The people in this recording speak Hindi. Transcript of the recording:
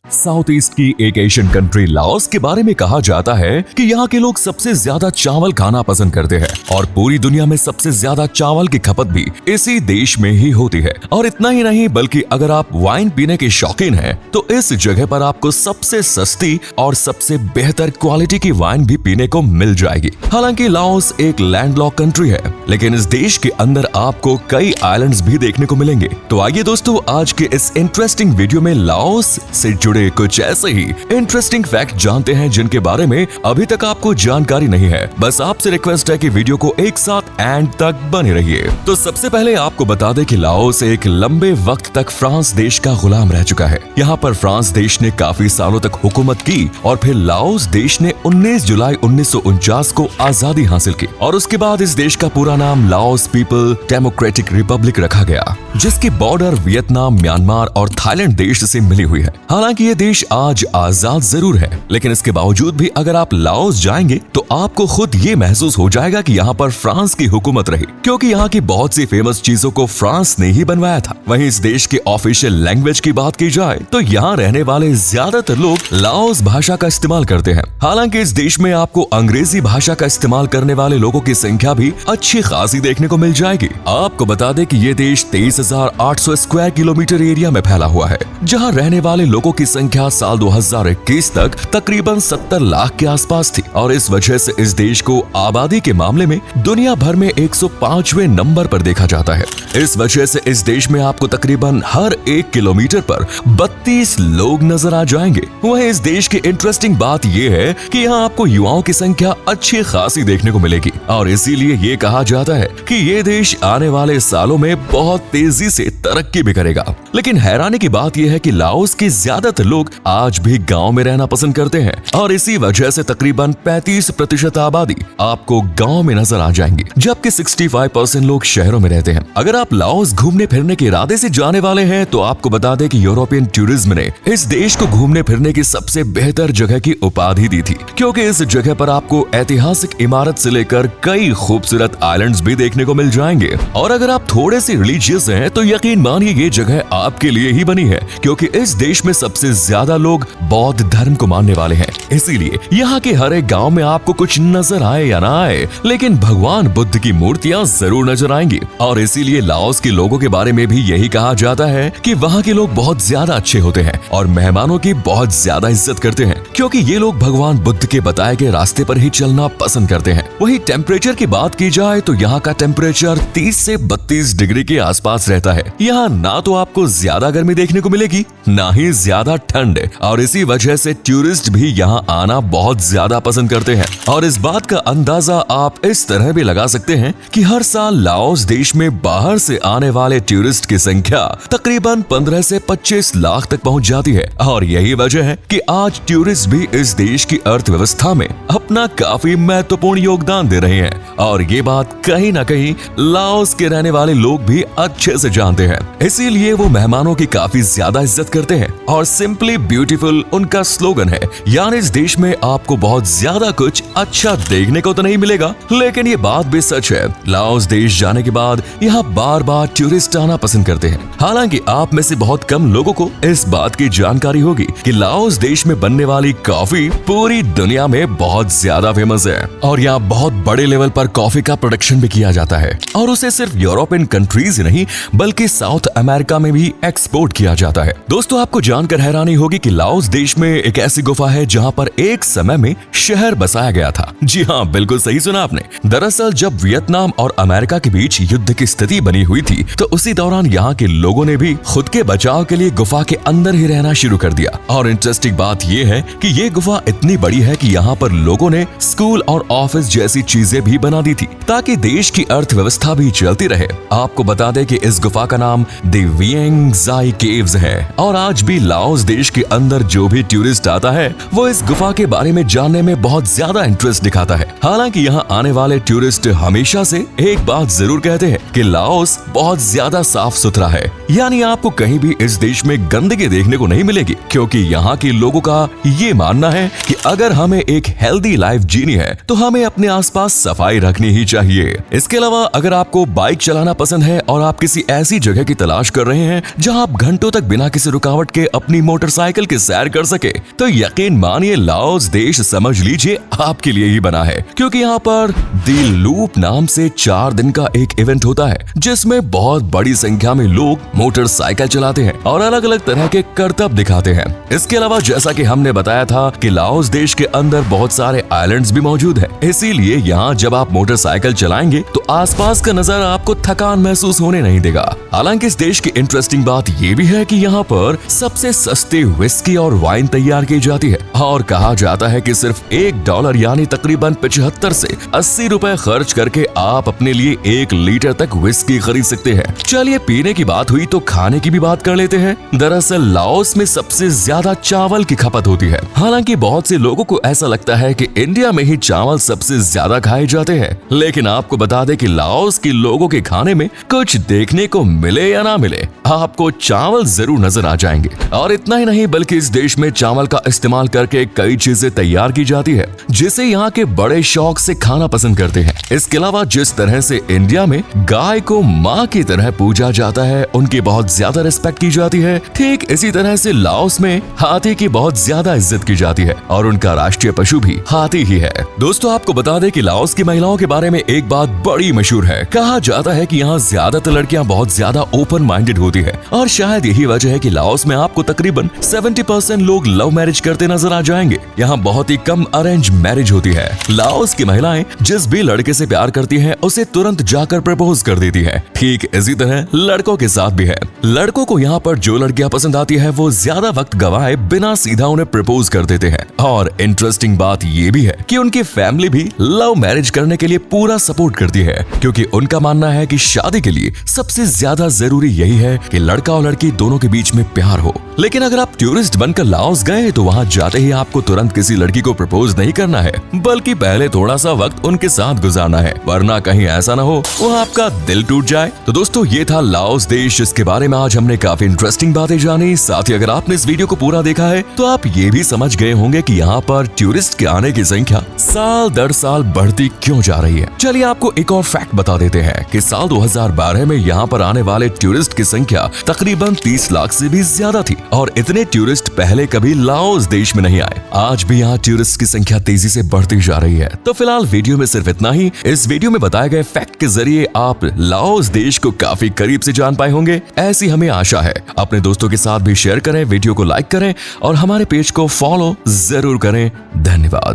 साउथ ईस्ट की एक एशियन कंट्री लाओस के बारे में कहा जाता है कि यहाँ के लोग सबसे ज्यादा चावल खाना पसंद करते हैं और पूरी दुनिया में सबसे ज्यादा चावल की खपत भी इसी देश में ही होती है। और इतना ही नहीं बल्कि अगर आप वाइन पीने के शौकीन हैं तो इस जगह पर आपको सबसे सस्ती और सबसे बेहतर क्वालिटी की वाइन भी पीने को मिल जाएगी। हालांकि लाओस एक लैंडलॉक कंट्री है, लेकिन इस देश के अंदर आपको कई आइलैंड्स भी देखने को मिलेंगे। तो आइए दोस्तों, आज के इस इंटरेस्टिंग वीडियो में लाओस से जुड़े कुछ ऐसे ही इंटरेस्टिंग फैक्ट जानते हैं जिनके बारे में अभी तक आपको जानकारी नहीं है। बस आपसे रिक्वेस्ट है कि वीडियो को एक साथ एंड तक बने रहिए। तो सबसे पहले आपको बता दें कि लाओस एक लंबे वक्त तक फ्रांस देश का गुलाम रह चुका है। यहाँ पर फ्रांस देश ने काफी सालों तक हुकूमत की और फिर लाओस देश ने 19 जुलाई 1949 को आजादी हासिल की और उसके बाद इस देश का पूरा नाम लाओस पीपल डेमोक्रेटिक रिपब्लिक रखा गया, जिसकी बॉर्डर वियतनाम, म्यांमार और थाईलैंड देश से मिली हुई है। हालांकि ये देश आज आजाद जरूर है, लेकिन इसके बावजूद भी अगर आप लाओस जाएंगे तो आपको खुद ये महसूस हो जाएगा कि यहाँ पर फ्रांस की हुकूमत रही, क्योंकि यहाँ की बहुत सी फेमस चीजों को फ्रांस ने ही बनवाया था। वहीं इस देश के ऑफिशियल लैंग्वेज की बात की जाए तो यहाँ रहने वाले ज्यादातर लोग लाओस भाषा का इस्तेमाल करते हैं। हालांकि इस देश में आपको अंग्रेजी भाषा का इस्तेमाल करने वाले लोगों की संख्या भी अच्छी खासी देखने को मिल जाएगी। आपको बता दें कि ये देश 23,800 स्क्वायर किलोमीटर एरिया में फैला हुआ है, जहाँ रहने वाले लोगों की संख्या साल 2021 तक तकरीबन 70 लाख के आसपास थी और इस वजह से इस देश को आबादी के मामले में दुनिया भर में 105वें नंबर पर देखा जाता है। इस वजह से इस देश में आपको तकरीबन हर 1 किलोमीटर पर 32 लोग नजर आ जाएंगे। वहीं इस देश की इंटरेस्टिंग बात यह है कि यहाँ आपको युवाओं की संख्या अच्छी खासी देखने को मिलेगी और इसीलिए ये कहा जाता है कि ये देश आने वाले सालों में बहुत तेजी से तरक्की भी करेगा। लेकिन हैरानी की बात यह है कि लाओस के ज्यादातर लोग आज भी गांव में रहना पसंद करते हैं और इसी वजह से तकरीबन 35% आबादी आपको गांव में नजर आ जाएंगी, जबकि 65% लोग शहरों में रहते हैं। अगर आप लाओस घूमने फिरने के इरादे से जाने वाले हैं तो आपको बता दें कि यूरोपियन टूरिज्म ने इस देश को घूमने फिरने की सबसे बेहतर जगह की उपाधि दी थी, क्योंकि इस जगह पर आपको ऐतिहासिक इमारत से लेकर कई खूबसूरत आइलैंड्स भी देखने को मिल जाएंगे। और अगर आप थोड़े से रिलीजियस हैं तो यकीन मानिए ये जगह आपके लिए ही बनी है, क्योंकि इस देश में सबसे ज्यादा लोग बौद्ध धर्म को मानने वाले हैं। इसीलिए यहाँ के हर एक गांव में आपको कुछ नजर आए या ना आए, लेकिन भगवान बुद्ध की मूर्तियाँ जरूर नजर आएंगी। और इसीलिए लाओस के लोगों के बारे में भी यही कहा जाता है कि वहाँ के लोग बहुत ज्यादा अच्छे होते हैं और मेहमानों की बहुत ज्यादा इज्जत करते हैं, क्योंकि ये लोग भगवान बुद्ध के बताए गए रास्ते पर ही चलना पसंद करते हैं। वही टेम्परेचर की बात की जाए तो यहाँ का टेम्परेचर 30 से 32 डिग्री के आसपास रहता है। यहाँ ना तो आपको ज्यादा गर्मी देखने को मिलेगी, ना ही ज्यादा ठंड, और इसी वजह से टूरिस्ट भी यहाँ आना बहुत ज्यादा पसंद करते हैं। और इस बात का अंदाजा आप इस तरह भी लगा सकते हैं कि हर साल लाओस देश में बाहर से आने वाले टूरिस्ट की संख्या तकरीबन 15 से 25 लाख तक पहुँच जाती है। और यही वजह है कि आज टूरिस्ट भी इस देश की अर्थव्यवस्था में अपना काफी महत्वपूर्ण योगदान दे रहे हैं। और ये बात कहीं ना कहीं लाओस के रहने वाले लोग भी अच्छे से जानते हैं, इसीलिए वो मेहमानों की काफी ज्यादा इज्जत करते हैं। और सिंपली ब्यूटीफुल उनका स्लोगन है, यानी इस देश में आपको बहुत ज्यादा कुछ अच्छा देखने को तो नहीं मिलेगा, लेकिन ये बात भी सच है, लाओस देश जाने के बाद यहाँ बार बार टूरिस्ट आना पसंद करते हैं। हालांकि आप में से बहुत कम लोगों को इस बात की जानकारी होगी कि लाओस देश में बनने वाली कॉफी पूरी दुनिया में बहुत ज्यादा फेमस है और यहाँ बहुत बड़े लेवल पर कॉफी का प्रोडक्शन भी किया जाता है और उसे सिर्फ यूरोपियन कंट्रीज ही नहीं बल्कि साउथ अमेरिका में भी एक्सपोर्ट किया जाता है। दोस्तों, आपको जानकर हैरानी होगी कि लाओस देश में एक ऐसी गुफा है जहाँ पर एक समय में शहर बसाया गया था। जी हाँ, बिल्कुल सही सुना आपने। दरअसल जब वियतनाम और अमेरिका के बीच युद्ध की स्थिति बनी हुई थी तो उसी दौरान यहाँ के लोगों ने भी खुद के बचाव के लिए गुफा के अंदर ही रहना शुरू कर दिया। और इंटरेस्टिंग बात यह है कि ये गुफा इतनी बड़ी है कि यहाँ पर लोगों ने स्कूल और ऑफिस जैसी चीजें भी बना दी थी ताकि देश की अर्थव्यवस्था भी चलती रहे। आपको बता दें कि इस गुफा का नाम द विएंग ज़ाई केव्स है और आज भी लाओस देश के अंदर जो भी टूरिस्ट आता है वो इस गुफा के बारे में जानने में बहुत ज्यादा इंटरेस्ट दिखाता है। हालांकि यहाँ आने वाले टूरिस्ट हमेशा से एक बात जरूर कहते हैं कि लाओस बहुत ज्यादा साफ सुथरा है, यानी आपको कहीं भी इस देश में गंदगी देखने को नहीं मिलेगी, क्योंकि यहाँ के लोगों का ये मानना है कि अगर हमें एक हेल्दी हेल्दी लाइफ जीनी है तो हमें अपने आसपास सफाई रखनी ही चाहिए। इसके अलावा अगर आपको बाइक चलाना पसंद है और आप किसी ऐसी जगह की तलाश कर रहे हैं जहां आप घंटों तक बिना किसी रुकावट के अपनी मोटरसाइकिल की सैर कर सके, तो यकीन मानिए लाओस देश समझ लीजिए आपके लिए ही बना है। क्योंकि यहाँ पर दी लूप नाम से 4 दिन का एक इवेंट होता है जिसमें बहुत बड़ी संख्या में लोग मोटरसाइकिल चलाते हैं और अलग अलग तरह के करतब दिखाते हैं। इसके अलावा जैसा कि हमने बताया था कि लाओस देश के अंदर बहुत सारे आइलैंड्स भी मौजूद हैं, इसीलिए यहाँ जब आप मोटरसाइकिल चलाएंगे तो आसपास का नजारा आपको थकान महसूस होने नहीं देगा। हालांकि इस देश की इंटरेस्टिंग बात ये भी है कि यहाँ पर सबसे सस्ती विस्की और वाइन तैयार की जाती है और कहा जाता है कि सिर्फ $1 यानी तकरीबन 75 से 80 रुपए खर्च करके आप अपने लिए 1 लीटर तक विस्की खरीद सकते हैं। चलिए पीने की बात हुई तो खाने की भी बात कर लेते हैं। दरअसल लाओस में सबसे ज्यादा चावल की खपत होती है। हालांकि बहुत से लोगों को ऐसा लगता है कि इंडिया में ही चावल सबसे ज्यादा खाए जाते हैं, लेकिन आपको बता दें कि लाओस के लोगों के खाने में कुछ देखने को मिले या ना मिले, आपको चावल जरूर नजर आ जाएंगे। और इतना ही नहीं बल्कि इस देश में चावल का इस्तेमाल करके कई चीजें तैयार की जाती है जिसे यहाँ के बड़े शौक से खाना पसंद करते हैं। इसके अलावा जिस तरह से इंडिया में गाय को माँ की तरह पूजा जाता है, उनकी बहुत ज्यादा रिस्पेक्ट की जाती है, ठीक इसी तरह से लाओस में हाथी की बहुत ज्यादा इज्जत की जाती है और उनका राष्ट्रीय पशु भी हाथी ही है। दोस्तों आपको बता दें कि लाओस की महिलाओं के बारे में एक बात बड़ी मशहूर है। कहा जाता है कि यहाँ ज्यादातर लड़कियां बहुत ज्यादा ओपन माइंडेड होती है और शायद यही वजह है कि लाओस में आपको तकरीबन 70% लोग लव मैरिज करते नजर आ जाएंगे। यहाँ बहुत ही कम अरेंज मैरिज होती है। लाओस की महिलाएं जिस भी लड़के से प्यार करती हैं उसे तुरंत जाकर प्रपोज कर देती हैं। ठीक इसी तरह लड़कों के साथ भी है। लड़कों को यहाँ पर जो लड़कियां पसंद आती है वो ज्यादा वक्त गवाए बिना सीधा उन्हें प्रपोज कर देते हैं। और इंटरेस्टिंग बात ये भी है कि उनकी फैमिली भी लव मैरिज करने के लिए पूरा सपोर्ट करती है, क्योंकि उनका मानना है कि शादी के लिए सबसे ज्यादा जरूरी यही है कि लड़का और लड़की दोनों के बीच में प्यार हो। लेकिन अगर आप टूरिस्ट बनकर लाओस गए तो वहाँ जाते ही आपको तुरंत किसी लड़की को प्रपोज नहीं करना है, बल्कि पहले थोड़ा सा वक्त उनके साथ गुजारना है, वरना कहीं ऐसा ना हो वो आपका दिल टूट जाए। तो दोस्तों ये था लाओस देश, जिसके बारे में आज हमने काफी इंटरेस्टिंग बातें जानी। साथ ही अगर आपने इस वीडियो को पूरा देखा है तो आप ये भी समझ गए होंगे कि यहाँ पर टूरिस्ट के आने की संख्या साल दर साल बढ़ती क्यों जा रही है। चलिए आपको एक और फैक्ट बता देते हैं कि साल 2012 में यहाँ पर आने वाले टूरिस्ट की संख्या तकरीबन 30 लाख से भी ज्यादा थी और इतने टूरिस्ट पहले कभी लाओस देश में नहीं आए। आज भी यहाँ टूरिस्ट की संख्या तेजी से बढ़ती जा रही है। तो फिलहाल वीडियो में सिर्फ इतना ही। इस वीडियो में बताए गए फैक्ट के जरिए आप लाओस देश को काफी करीब से जान पाए होंगे, ऐसी हमें आशा है। अपने दोस्तों के साथ भी शेयर करें, वीडियो को लाइक करें और हमारे पेज को फॉलो जरूर करें। धन्यवाद।